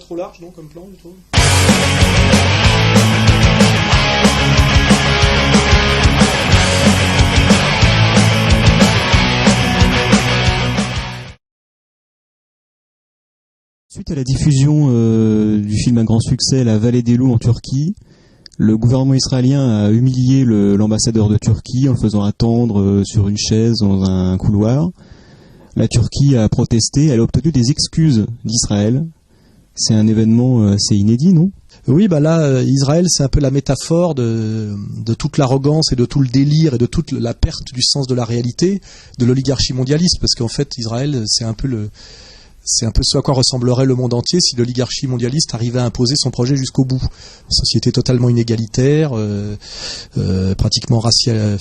trop large, non, comme plan, je trouve. Suite à la diffusion du film à grand succès La Vallée des loups en Turquie, le gouvernement israélien a humilié l'ambassadeur de Turquie en le faisant attendre sur une chaise dans un couloir. La Turquie a protesté, elle a obtenu des excuses d'Israël. C'est un événement assez inédit, non ? Oui, là, Israël, c'est un peu la métaphore de toute l'arrogance et de tout le délire et de toute la perte du sens de la réalité de l'oligarchie mondialiste, parce qu'en fait, Israël, c'est un peu ce à quoi ressemblerait le monde entier si l'oligarchie mondialiste arrivait à imposer son projet jusqu'au bout. Une société totalement inégalitaire, pratiquement raciale,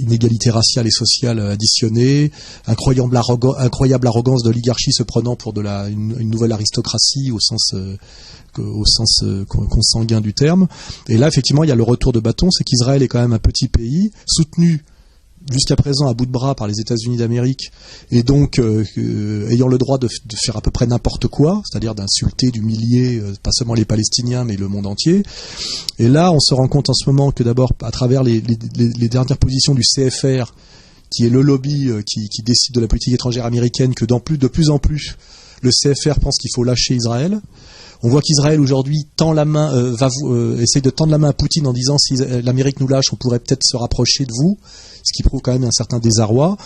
inégalité raciale et sociale additionnée, incroyable arrogance de l'oligarchie se prenant pour une nouvelle aristocratie au sens consanguin du terme. Et là, effectivement, il y a le retour de bâton, c'est qu'Israël est quand même un petit pays soutenu jusqu'à présent à bout de bras par les États-Unis d'Amérique, et donc ayant le droit de faire à peu près n'importe quoi, c'est-à-dire d'insulter, d'humilier pas seulement les Palestiniens mais le monde entier. Et là, on se rend compte en ce moment que d'abord, à travers les dernières positions du CFR, qui est le lobby qui décide de la politique étrangère américaine, que de plus en plus le CFR pense qu'il faut lâcher Israël. On voit qu'Israël aujourd'hui tend la main, essaye de tendre la main à Poutine en disant si l'Amérique nous lâche, on pourrait peut-être se rapprocher de vous, ce qui prouve quand même un certain désarroi.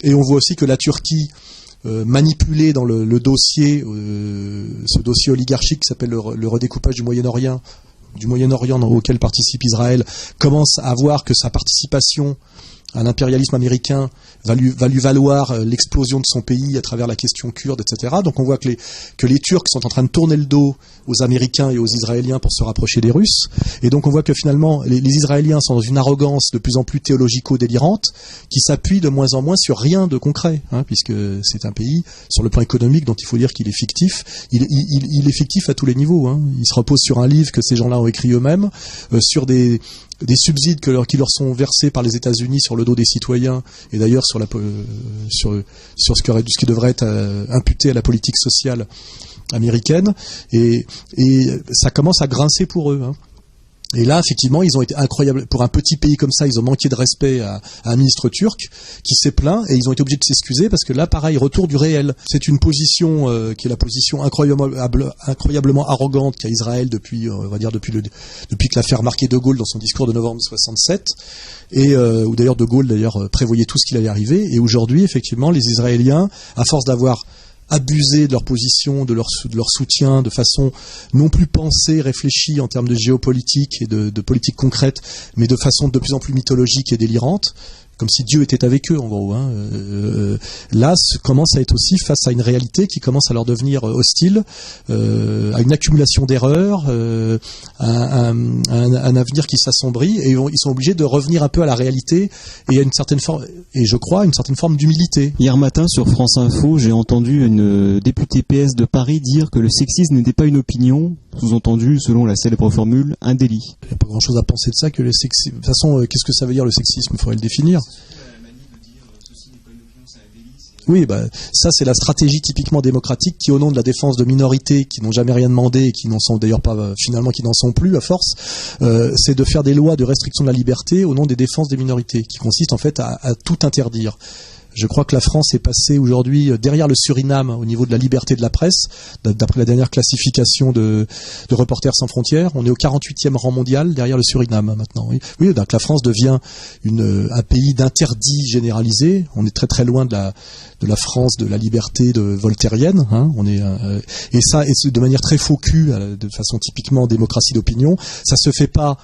Et on voit aussi que la Turquie, manipulée dans le dossier, ce dossier oligarchique qui s'appelle le redécoupage du Moyen-Orient auquel participe Israël, commence à voir que sa participation à l'impérialisme américain va lui valoir l'explosion de son pays à travers la question kurde, etc. Donc on voit que les Turcs sont en train de tourner le dos aux Américains et aux Israéliens pour se rapprocher des Russes. Et donc on voit que finalement les Israéliens sont dans une arrogance de plus en plus théologico-délirante qui s'appuie de moins en moins sur rien de concret, puisque c'est un pays, sur le plan économique, dont il faut dire qu'il est fictif. Il est fictif à tous les niveaux. Il se repose sur un livre que ces gens-là ont écrit eux-mêmes, sur des subsides qui leur sont versés par les États-Unis sur le dos des citoyens, et d'ailleurs sur ce qui devrait être imputé à la politique sociale américaine, et ça commence à grincer pour eux. Et là, effectivement, ils ont été incroyables. Pour un petit pays comme ça, ils ont manqué de respect à un ministre turc qui s'est plaint, et ils ont été obligés de s'excuser parce que là, pareil, retour du réel. C'est une position qui est la position incroyablement arrogante qu'a Israël depuis que l'a fait remarquer De Gaulle dans son discours de novembre 67, où d'ailleurs De Gaulle prévoyait tout ce qu'il allait arriver. Et aujourd'hui, effectivement, les Israéliens, à force d'avoir abusé de leur position, de leur soutien, de façon non plus pensée, réfléchie en termes de géopolitique et de politique concrète, mais de façon de plus en plus mythologique et délirante, comme si Dieu était avec eux en gros. Là, commence à être aussi face à une réalité qui commence à leur devenir hostile, à une accumulation d'erreurs, un avenir qui s'assombrit, et ils sont obligés de revenir un peu à la réalité et à une certaine forme d'humilité. Hier matin sur France Info, j'ai entendu une députée PS de Paris dire que le sexisme n'était pas une opinion, sous-entendu, selon la célèbre formule, un délit. Il n'y a pas grand-chose à penser de ça que le sexisme. De toute façon, qu'est-ce que ça veut dire le sexisme ? Il faudrait le définir. Oui, ça c'est la stratégie typiquement démocratique qui, au nom de la défense de minorités qui n'ont jamais rien demandé et qui n'en sont d'ailleurs pas, finalement qui n'en sont plus à force, c'est de faire des lois de restriction de la liberté au nom des défenses des minorités, qui consistent en fait à tout interdire. Je crois que la France est passée aujourd'hui derrière le Suriname au niveau de la liberté de la presse. D'après la dernière classification de Reporters sans frontières, on est au 48e rang mondial derrière le Suriname maintenant. Oui, donc la France devient un pays d'interdit généralisé. On est très très loin de la France de la liberté voltairienne. Et ça, de manière très faux cul, de façon typiquement démocratie d'opinion. Ça se fait pas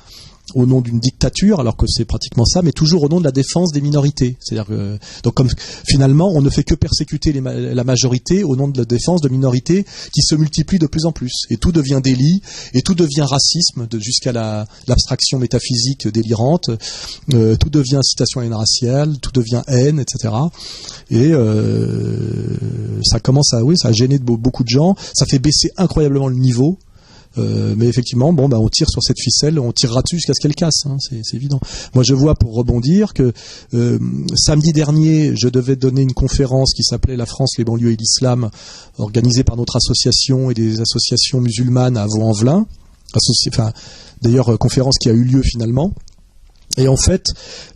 au nom d'une dictature, alors que c'est pratiquement ça, mais toujours au nom de la défense des minorités. C'est-à-dire que, donc comme finalement, on ne fait que persécuter la majorité au nom de la défense de minorités qui se multiplient de plus en plus. Et tout devient délit, et tout devient racisme, jusqu'à l'abstraction métaphysique délirante. Tout devient incitation à la haine raciale, tout devient haine, etc. Et ça commence à gêner beaucoup de gens. Ça fait baisser incroyablement le niveau. Mais effectivement, on tire sur cette ficelle, on tirera dessus jusqu'à ce qu'elle casse, hein, c'est évident. Moi, je vois, pour rebondir, que samedi dernier, je devais donner une conférence qui s'appelait La France, les banlieues et l'islam, organisée par notre association et des associations musulmanes à Vaux-en-Velin. D'ailleurs, conférence qui a eu lieu finalement. Et en fait,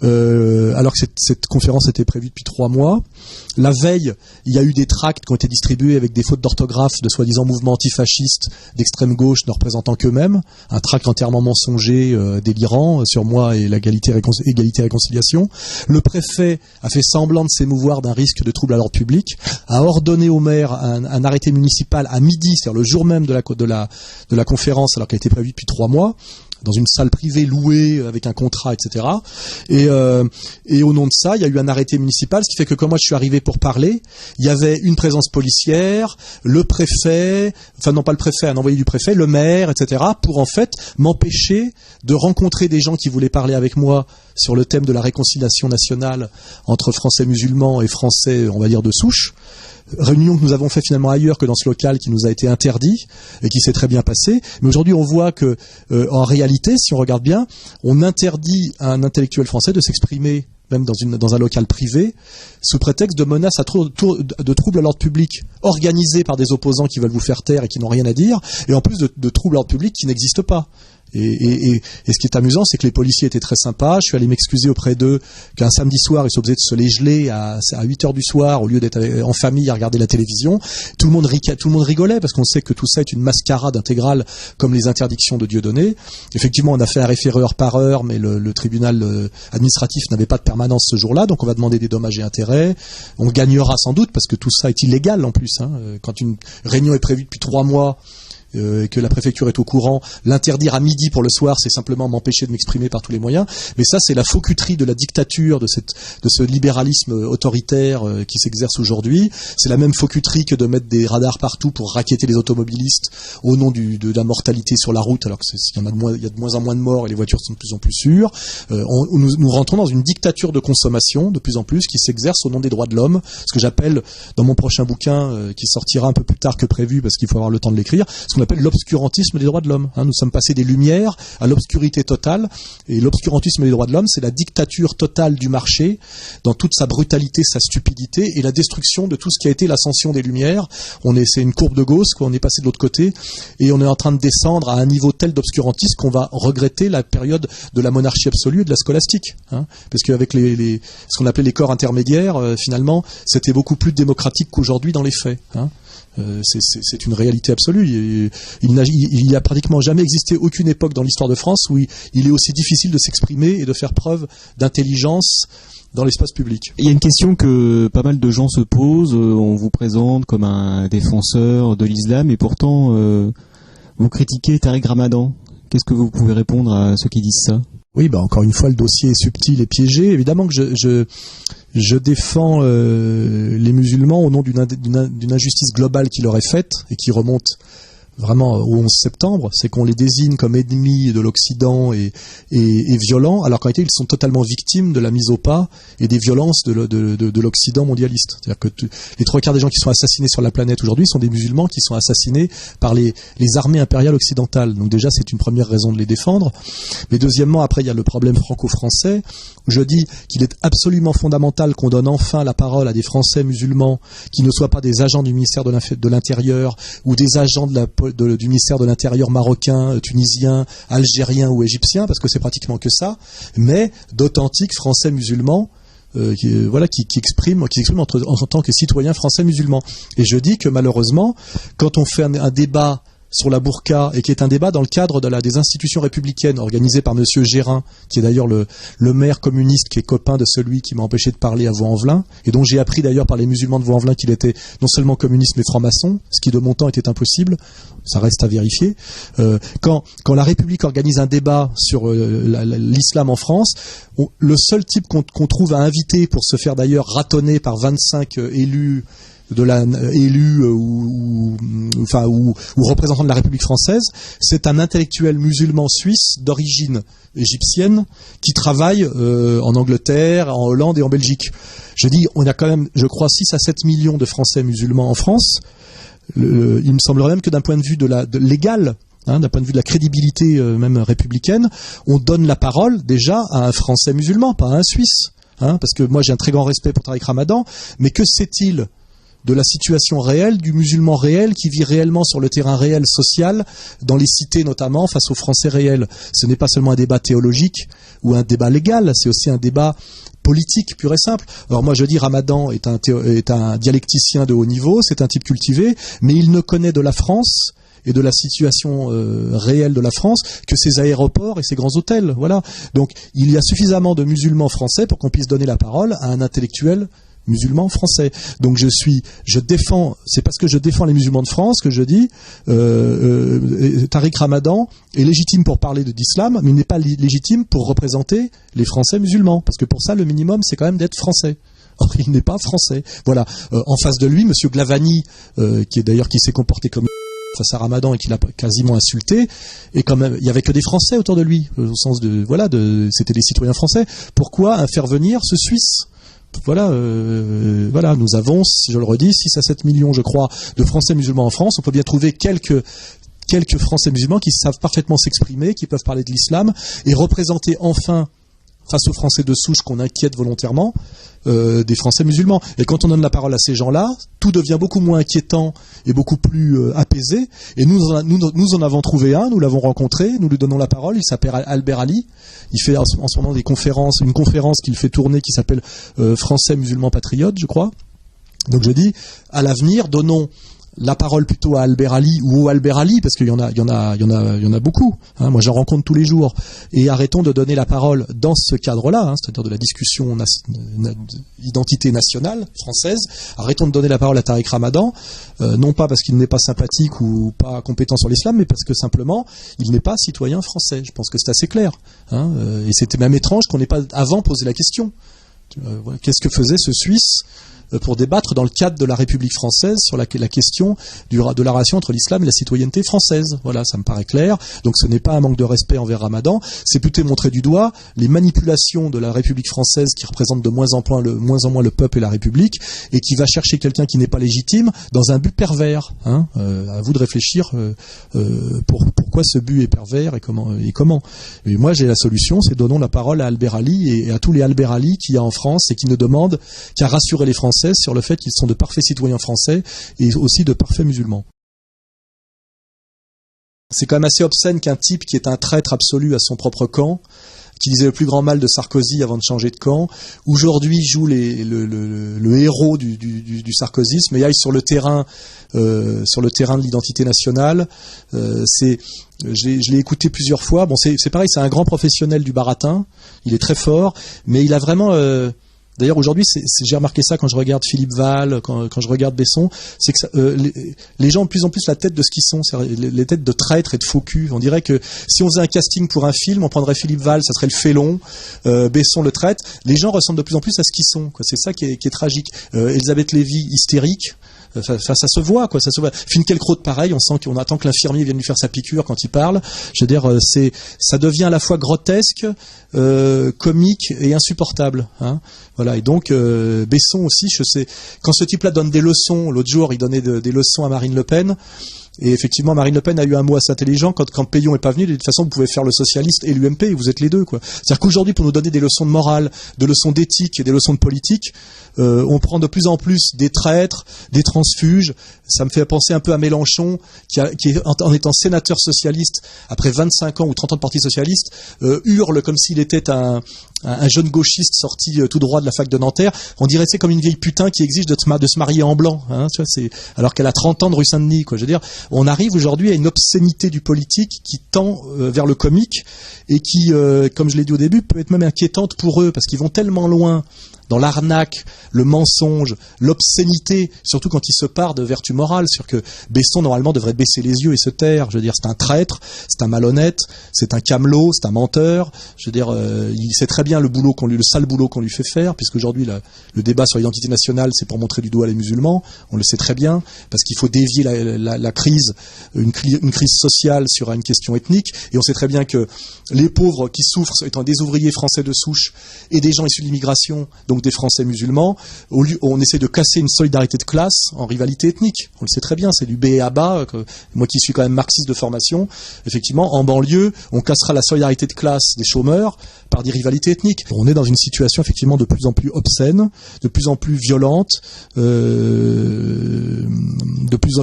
alors que cette conférence était prévue depuis 3 mois, la veille, il y a eu des tracts qui ont été distribués avec des fautes d'orthographe de soi-disant mouvements antifascistes d'extrême gauche ne représentant qu'eux-mêmes, un tract entièrement mensonger, délirant, sur moi et l'égalité et réconciliation. Le préfet a fait semblant de s'émouvoir d'un risque de trouble à l'ordre public, a ordonné au maire un arrêté municipal à midi, c'est-à-dire le jour même de la conférence, alors qu'elle était prévue depuis 3 mois, dans une salle privée louée avec un contrat, etc. Et au nom de ça, il y a eu un arrêté municipal, ce qui fait que quand moi je suis arrivé pour parler, il y avait une présence policière, le préfet, enfin non pas le préfet, un envoyé du préfet, le maire, etc. pour en fait m'empêcher de rencontrer des gens qui voulaient parler avec moi sur le thème de la réconciliation nationale entre Français musulmans et Français, on va dire, de souche. Réunion que nous avons fait finalement ailleurs que dans ce local qui nous a été interdit et qui s'est très bien passé. Mais aujourd'hui, on voit que, en réalité, si on regarde bien, on interdit à un intellectuel français de s'exprimer même dans un local privé, sous prétexte de menaces de troubles à l'ordre public organisés par des opposants qui veulent vous faire taire et qui n'ont rien à dire, et en plus de troubles à l'ordre public qui n'existent pas. Et ce qui est amusant, c'est que les policiers étaient très sympas. Je suis allé m'excuser auprès d'eux qu'un samedi soir, ils sont obligés de se les geler à 8h du soir au lieu d'être en famille à regarder la télévision. Tout le monde rigolait parce qu'on sait que tout ça est une mascarade intégrale comme les interdictions de Dieudonné. Effectivement, on a fait un référé heure par heure, mais le tribunal administratif n'avait pas de permanence ce jour-là, donc on va demander des dommages et intérêts. On gagnera sans doute parce que tout ça est illégal en plus, hein. Quand une réunion est prévue depuis 3 mois, et que la préfecture est au courant, l'interdire à midi pour le soir, c'est simplement m'empêcher de m'exprimer par tous les moyens. Mais ça, c'est la faux cuterie de la dictature, de ce libéralisme autoritaire qui s'exerce aujourd'hui. C'est la même faux cuterie que de mettre des radars partout pour racketter les automobilistes au nom de la mortalité sur la route, alors qu'il y a de moins en moins de morts et les voitures sont de plus en plus sûres. Nous rentrons dans une dictature de consommation de plus en plus qui s'exerce au nom des droits de l'homme, ce que j'appelle dans mon prochain bouquin qui sortira un peu plus tard que prévu parce qu'il faut avoir le temps de l'écrire, ce qu'on appelle l'obscurantisme des droits de l'homme. Nous sommes passés des Lumières à l'obscurité totale, et l'obscurantisme des droits de l'homme, c'est la dictature totale du marché dans toute sa brutalité, sa stupidité, et la destruction de tout ce qui a été l'ascension des Lumières. C'est une courbe de Gauss, on est passé de l'autre côté, et on est en train de descendre à un niveau tel d'obscurantisme qu'on va regretter la période de la monarchie absolue et de la scolastique. Parce qu'avec ce qu'on appelait les corps intermédiaires, finalement, c'était beaucoup plus démocratique qu'aujourd'hui dans les faits. C'est une réalité absolue. Il n'y a pratiquement jamais existé aucune époque dans l'histoire de France où il est aussi difficile de s'exprimer et de faire preuve d'intelligence dans l'espace public. Il y a une question que pas mal de gens se posent. On vous présente comme un défenseur de l'islam et pourtant vous critiquez Tariq Ramadan. Qu'est-ce que vous pouvez répondre à ceux qui disent ça ? Oui, encore une fois, le dossier est subtil et piégé. Évidemment que je défends les musulmans au nom d'une injustice globale qui leur est faite et qui remonte vraiment au 11 septembre, c'est qu'on les désigne comme ennemis de l'Occident et violents, alors qu'en réalité ils sont totalement victimes de la mise au pas et des violences de l'Occident mondialiste. C'est-à-dire que les 3/4 des gens qui sont assassinés sur la planète aujourd'hui sont des musulmans qui sont assassinés par les armées impériales occidentales. Donc déjà c'est une première raison de les défendre. Mais deuxièmement, après il y a le problème franco-français, où je dis qu'il est absolument fondamental qu'on donne enfin la parole à des Français musulmans qui ne soient pas des agents du ministère de l'Intérieur ou des agents du ministère de l'Intérieur marocain, tunisien, algérien ou égyptien, parce que c'est pratiquement que ça, mais d'authentiques Français musulmans qui expriment en tant que citoyens français musulmans. Et je dis que malheureusement, quand on fait un débat sur la burqa, et qui est un débat dans le cadre des institutions républicaines organisé par Monsieur Gérin, qui est d'ailleurs le maire communiste qui est copain de celui qui m'a empêché de parler à Vaux-en-Velin, et dont j'ai appris d'ailleurs par les musulmans de Vaux-en-Velin qu'il était non seulement communiste mais franc-maçon, ce qui de mon temps était impossible, ça reste à vérifier. Quand la République organise un débat sur l'islam en France, le seul type qu'on trouve à inviter pour se faire d'ailleurs ratonner par 25 élus ou représentant de la République française, c'est un intellectuel musulman suisse d'origine égyptienne qui travaille en Angleterre, en Hollande et en Belgique. Je dis, on a quand même, je crois, 6 à 7 millions de Français musulmans en France. Il me semblerait même que d'un point de vue légal, d'un point de vue de la crédibilité même républicaine, on donne la parole déjà à un Français musulman, pas à un Suisse. Parce que moi j'ai un très grand respect pour Tariq Ramadan, mais que sait-il de la situation réelle, du musulman réel qui vit réellement sur le terrain réel social, dans les cités notamment, face aux Français réels? Ce n'est pas seulement un débat théologique ou un débat légal, c'est aussi un débat politique pur et simple. Alors moi je dis Ramadan est un dialecticien de haut niveau, c'est un type cultivé, mais il ne connaît de la France et de la situation réelle de la France que ses aéroports et ses grands hôtels. Voilà. Donc il y a suffisamment de musulmans français pour qu'on puisse donner la parole à un intellectuel musulman français. Donc c'est parce que je défends les musulmans de France que je dis Tariq Ramadan est légitime pour parler d'islam, mais il n'est pas légitime pour représenter les Français musulmans. Parce que pour ça, le minimum, c'est quand même d'être français. Or, il n'est pas français. Voilà. En face de lui, monsieur Glavani, qui s'est comporté comme face à Ramadan et qu'il a quasiment insulté, et quand même, il y avait que des Français autour de lui, au sens c'était des citoyens français. Pourquoi faire venir ce Suisse? Voilà, nous avons, si je le redis, 6 à 7 millions, je crois, de Français musulmans en France. On peut bien trouver quelques Français musulmans qui savent parfaitement s'exprimer, qui peuvent parler de l'islam et représenter enfin, face aux Français de souche qu'on inquiète volontairement, des Français musulmans. Et quand on donne la parole à ces gens-là, tout devient beaucoup moins inquiétant et beaucoup plus apaisé. Et nous en avons trouvé un, nous l'avons rencontré, nous lui donnons la parole, il s'appelle Albert Ali. Il fait en ce moment une conférence qu'il fait tourner qui s'appelle Français musulmans patriotes, je crois. Donc je dis, à l'avenir, donnons la parole plutôt à Albert Ali ou au Albert Ali, parce qu'il y en a beaucoup. Moi, j'en rencontre tous les jours. Et arrêtons de donner la parole dans ce cadre-là, c'est-à-dire de la discussion d'identité nationale française. Arrêtons de donner la parole à Tariq Ramadan, non pas parce qu'il n'est pas sympathique ou pas compétent sur l'islam, mais parce que simplement, il n'est pas citoyen français. Je pense que c'est assez clair. Et c'était même étrange qu'on n'ait pas avant posé la question. Qu'est-ce que faisait ce Suisse pour débattre dans le cadre de la République française sur la question de la relation entre l'islam et la citoyenneté française. Voilà, ça me paraît clair. Donc ce n'est pas un manque de respect envers Ramadan, c'est plutôt montrer du doigt les manipulations de la République française qui représente de moins en moins le peuple et la République, et qui va chercher quelqu'un qui n'est pas légitime dans un but pervers. À vous de réfléchir pourquoi ce but est pervers et comment. Et moi j'ai la solution, c'est donnons la parole à Albert Ali et à tous les Albert Ali qu'il y a en France et qui ne demandent qu'à rassurer les Français sur le fait qu'ils sont de parfaits citoyens français et aussi de parfaits musulmans. C'est quand même assez obscène qu'un type qui est un traître absolu à son propre camp, qui disait le plus grand mal de Sarkozy avant de changer de camp, aujourd'hui joue le héros du sarkozysme et aille sur le terrain de l'identité nationale. Je l'ai écouté plusieurs fois. Bon, c'est pareil, c'est un grand professionnel du baratin. Il est très fort, mais il a vraiment d'ailleurs, aujourd'hui, j'ai remarqué ça quand je regarde Philippe Val, quand je regarde Besson, c'est que les gens ont de plus en plus la tête de ce qu'ils sont, les têtes de traîtres et de faux culs. On dirait que si on faisait un casting pour un film, on prendrait Philippe Val, ça serait le félon, Besson le traître. Les gens ressemblent de plus en plus à ce qu'ils sont. C'est ça qui est tragique. Elisabeth Lévy, hystérique. Ça se voit, quoi. Ça se voit. Finkielkraut, pareil. On sent qu'on attend que l'infirmier vienne lui faire sa piqûre quand il parle. Je veux dire, ça devient à la fois grotesque, comique et insupportable. Voilà. Et donc Besson aussi, je sais. Quand ce type-là donne des leçons, l'autre jour, il donnait des leçons à Marine Le Pen. Et effectivement, Marine Le Pen a eu un mot assez intelligent quand Payon est pas venu. De toute façon, vous pouvez faire le socialiste et l'UMP, et vous êtes les deux, quoi. C'est-à-dire qu'aujourd'hui, pour nous donner des leçons de morale, de leçons d'éthique et des leçons de politique, on prend de plus en plus des traîtres, des transfuges. Ça me fait penser un peu à Mélenchon, qui en étant sénateur socialiste, après 25 ans ou 30 ans de parti socialiste, hurle comme s'il était un jeune gauchiste sorti tout droit de la fac de Nanterre. On dirait c'est comme une vieille putain qui exige de se marier en blanc, tu vois, alors qu'elle a 30 ans de rue Saint-Denis, quoi. Je veux dire, on arrive aujourd'hui à une obscénité du politique qui tend vers le comique et qui, comme je l'ai dit au début, peut être même inquiétante pour eux, parce qu'ils vont tellement loin dans l'arnaque, le mensonge, l'obscénité, surtout quand il se part de vertu morale, sur que Besson normalement devrait baisser les yeux et se taire. Je veux dire, c'est un traître, c'est un malhonnête, c'est un camelot, c'est un menteur. Je veux dire, il sait très bien le sale boulot qu'on lui fait faire, puisque aujourd'hui le débat sur l'identité nationale, c'est pour montrer du doigt les musulmans. On le sait très bien, parce qu'il faut dévier la crise, une crise sociale sur une question ethnique. Et on sait très bien que les pauvres qui souffrent étant des ouvriers français de souche et des gens issus de l'immigration, donc des Français musulmans, on essaie de casser une solidarité de classe en rivalité ethnique. On le sait très bien, c'est du B à bas. Moi qui suis quand même marxiste de formation, effectivement, en banlieue, on cassera la solidarité de classe des chômeurs par des rivalités ethniques. On est dans une situation effectivement de plus en plus obscène, de plus en plus violente,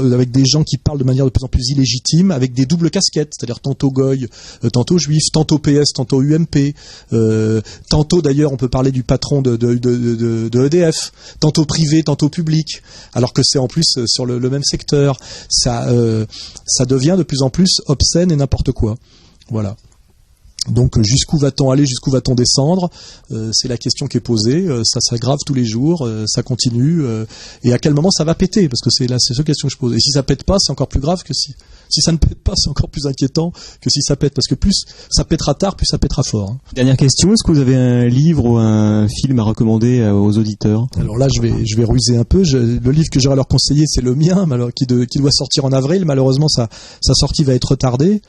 avec des gens qui parlent de manière de plus en plus illégitime, avec des doubles casquettes, c'est-à-dire tantôt goy, tantôt juif, tantôt PS, tantôt UMP, tantôt d'ailleurs on peut parler du patron de EDF, tantôt privé, tantôt public, alors que c'est en plus sur le même secteur. Ça devient de plus en plus obscène et n'importe quoi. Voilà. Donc jusqu'où va-t-on aller, jusqu'où va-t-on descendre, c'est la question qui est posée. Ça s'aggrave tous les jours, ça continue. Et à quel moment ça va péter? Parce que c'est cette question que je pose. Et si ça pète pas, c'est encore plus grave que si ça ne pète pas, c'est encore plus inquiétant que si ça pète. Parce que plus ça pètera tard, plus ça pètera fort. Hein. Dernière question, est-ce que vous avez un livre ou un film à recommander aux auditeurs? Alors là, je vais ruser un peu. Le livre que j'aurais à leur conseiller, c'est le mien, qui doit sortir en avril. Malheureusement, sa sortie va être retardée,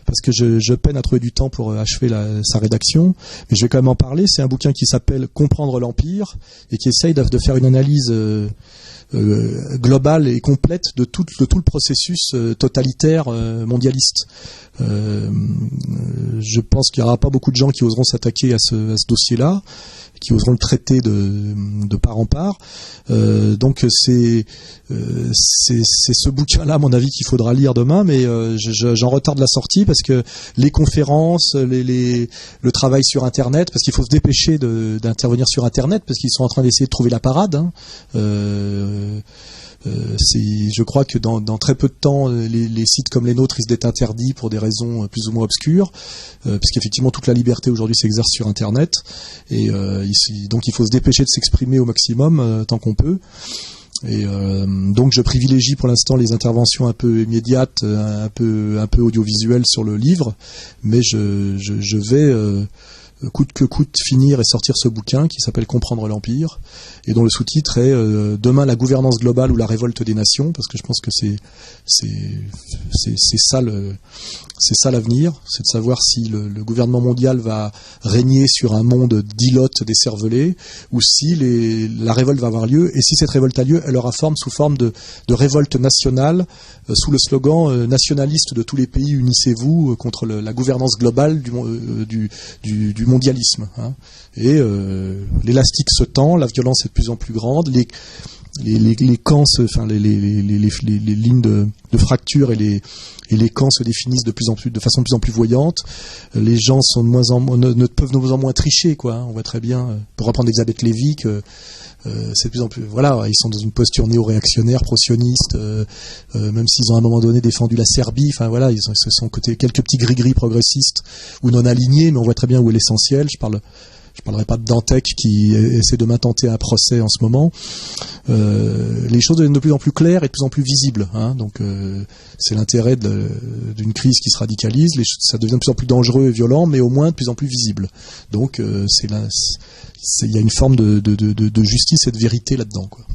parce que je peine à trouver du temps pour achever sa rédaction. Mais je vais quand même en parler. C'est un bouquin qui s'appelle « Comprendre l'Empire » et qui essaye de faire une analyse globale et complète de tout le processus totalitaire mondialiste. Je pense qu'il n'y aura pas beaucoup de gens qui oseront s'attaquer à ce dossier-là, qui oseront le traiter de part en part. Donc c'est ce bouquin-là, à mon avis, qu'il faudra lire demain, mais j'en retarde la sortie parce que les conférences, le travail sur Internet, parce qu'il faut se dépêcher d'intervenir sur Internet, parce qu'ils sont en train d'essayer de trouver la parade. Hein. Je crois que dans très peu de temps, les sites comme les nôtres risquent d'être interdits pour des raisons plus ou moins obscures, puisqu'effectivement toute la liberté aujourd'hui s'exerce sur Internet, et donc il faut se dépêcher de s'exprimer au maximum tant qu'on peut. Et donc je privilégie pour l'instant les interventions un peu immédiates, un peu audiovisuelles sur le livre, mais je vais coûte que coûte finir et sortir ce bouquin qui s'appelle Comprendre l'Empire, et dont le sous-titre est Demain la gouvernance globale ou la révolte des nations, parce que je pense que c'est ça l'avenir, c'est de savoir si le gouvernement mondial va régner sur un monde d'ilotes décervelés, ou si la révolte va avoir lieu, et si cette révolte a lieu, elle aura forme sous forme de révolte nationale, sous le slogan nationaliste de tous les pays, unissez-vous contre la gouvernance globale du mondialisme. Hein. Et l'élastique se tend, la violence est de plus en plus grande, les camps, les lignes de fracture et les camps se définissent de façon de plus en plus voyante. Les gens sont ne peuvent de moins en moins tricher, quoi. Hein. On voit très bien, pour reprendre Elisabeth Lévy, que c'est de plus en plus, voilà, ils sont dans une posture néo-réactionnaire, pro-sioniste, même s'ils ont à un moment donné défendu la Serbie. Enfin voilà, ils sont côté quelques petits gris-gris progressistes ou non alignés, mais on voit très bien où est l'essentiel. Je parlerai pas de Dantec qui essaie de m'intenter un procès en ce moment. Les choses deviennent de plus en plus claires et de plus en plus visibles. Hein. Donc c'est l'intérêt d'une crise qui se radicalise. Ça devient de plus en plus dangereux et violent, mais au moins de plus en plus visible. Donc il y a une forme de justice et de vérité là-dedans, quoi.